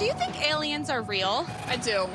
Do you think aliens are real? I do.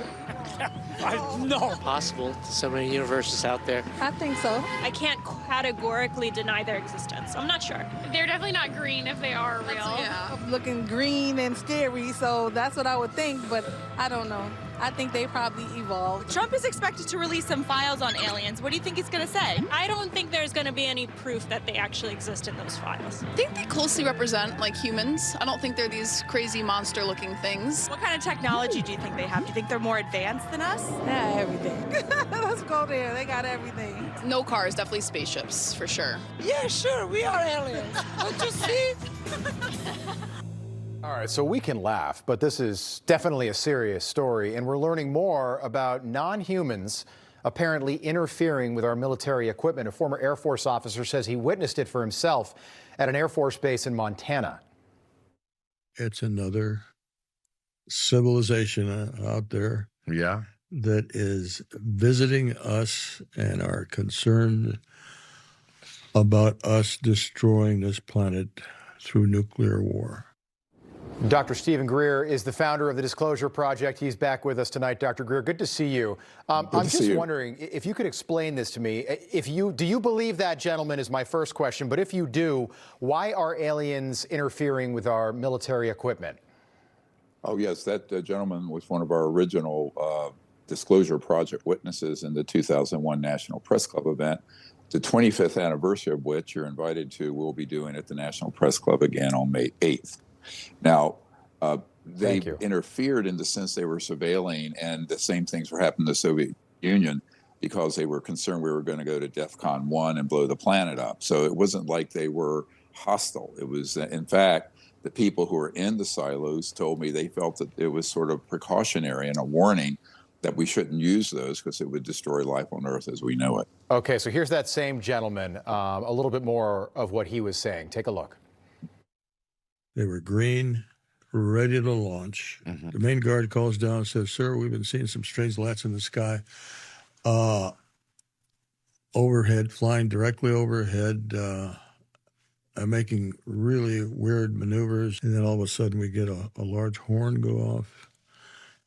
No. Possible. So many universes out there. I think so. I can't categorically deny their existence. I'm not sure. They're definitely not green if they are real. Yeah. Looking green and scary, so that's what I would think, but I don't know. I think they probably evolved. Trump is expected to release some files on aliens. What do you think he's going to say? I don't think there's going to be any proof that they actually exist in those files. I think they closely represent, like, humans. I don't think they're these crazy monster-looking things. What kind of technology do you think they have? Do you think they're more advanced than us? Yeah, everything. Let's go there. They got everything. No cars, definitely spaceships, for sure. Yeah, sure, we are aliens. Don't you see? All right, so we can laugh, but this is definitely a serious story, and we're learning more about non-humans apparently interfering with our military equipment. A former Air Force officer says he witnessed it for himself at an Air Force base in Montana. It's another civilization out there. Yeah. That is visiting us and are concerned about us destroying this planet through nuclear war. Dr. Stephen Greer is the founder of the Disclosure Project. He's back with us tonight. Dr. Greer, good to see you. I'm just wondering if you could explain this to me. Do you believe that gentleman is my first question, but if you do, why are aliens interfering with our military equipment? Oh, yes, that gentleman was one of our original Disclosure Project witnesses in the 2001 National Press Club event, the 25th anniversary of which you're invited to. We'll be doing at the National Press Club again on May 8th. Now, they interfered in the sense they were surveilling, and the same things were happening in the Soviet Union because they were concerned we were going to go to DEFCON 1 and blow the planet up. So it wasn't like they were hostile. It was, in fact, the people who were in the silos told me they felt that it was sort of precautionary and a warning that we shouldn't use those because it would destroy life on Earth as we know it. Okay, so here's that same gentleman, a little bit more of what he was saying. Take a look. They were green, ready to launch. Mm-hmm. The main guard calls down and says, "Sir, we've been seeing some strange lights in the sky. Overhead, flying directly overhead, making really weird maneuvers." And then all of a sudden we get a large horn go off.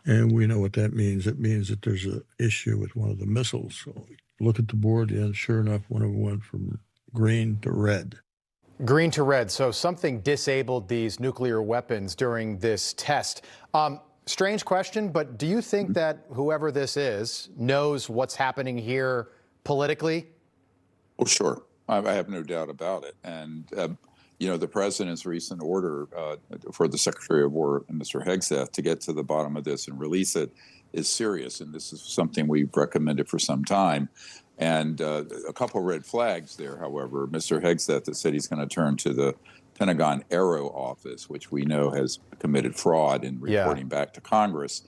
And we know what that means. It means that there's an issue with one of the missiles. So we look at the board, and sure enough, one of them went from green to red. Green to red. So something disabled these nuclear weapons during this test. Strange question, but do you think that whoever this is knows what's happening here politically? Oh, sure. I have no doubt about it. And, the president's recent order for the Secretary of War, Mr. Hegseth, to get to the bottom of this and release it is serious. And this is something we've recommended for some time. And a couple red flags there, however. Mr. Hegseth has said he's going to turn to the Pentagon Aero Office, which we know has committed fraud in reporting back to Congress.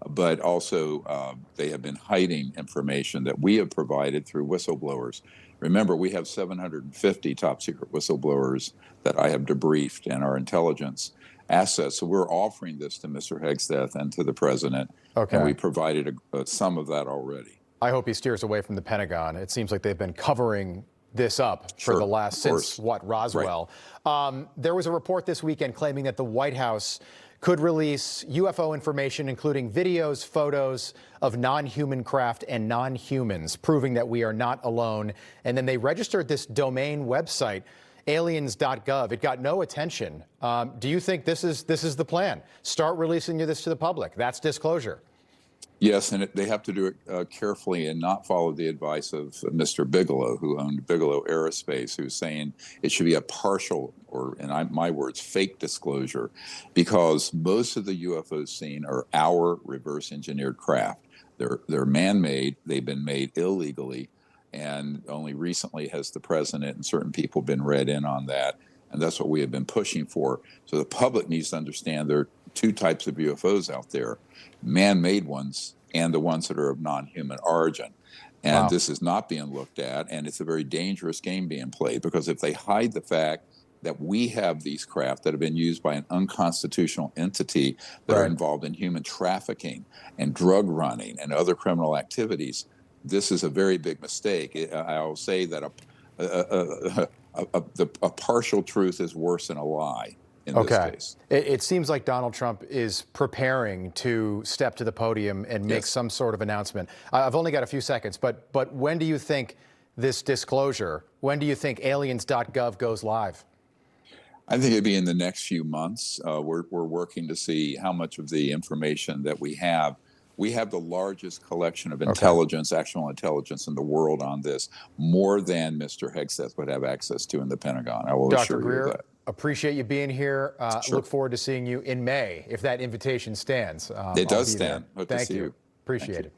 But also they have been hiding information that we have provided through whistleblowers. Remember, we have 750 top secret whistleblowers that I have debriefed and our intelligence assets. So we're offering this to Mr. Hegseth and to the president. Okay. And we provided some of that already. I hope he steers away from the Pentagon. It seems like they've been covering this up for the last, since what, Roswell. Right. There was a report this weekend claiming that the White House could release UFO information, including videos, photos of non-human craft and non-humans, proving that we are not alone. And then they registered this domain website, aliens.gov. It got no attention. Do you think this is the plan? Start releasing this to the public. That's disclosure. Yes, and they have to do it carefully and not follow the advice of Mr. Bigelow, who owned Bigelow Aerospace, who's saying it should be a partial, or in my words, fake disclosure, because most of the UFOs seen are our reverse engineered craft. They're man-made. They've been made illegally, and only recently has the president and certain people been read in on that, and that's what we have been pushing for. So the public needs to understand there are two types of UFOs out there, man-made ones and the ones that are of non-human origin. And this is not being looked at, and it's a very dangerous game being played, because if they hide the fact that we have these craft that have been used by an unconstitutional entity that are involved in human trafficking and drug running and other criminal activities, this is a very big mistake. I'll say that a partial truth is worse than a lie in this case. It seems like Donald Trump is preparing to step to the podium and make some sort of announcement. I've only got a few seconds, but when do you think this disclosure, when do you think aliens.gov goes live? I think it'd be in the next few months. We're working to see how much of the information that we have. We have the largest collection of intelligence, actual intelligence in the world on this, more than Mr. Hegseth would have access to in the Pentagon. I will assure Greer, you of that. Appreciate you being here. Sure. Look forward to seeing you in May, if that invitation stands. It does stand. Thank you. Appreciate it.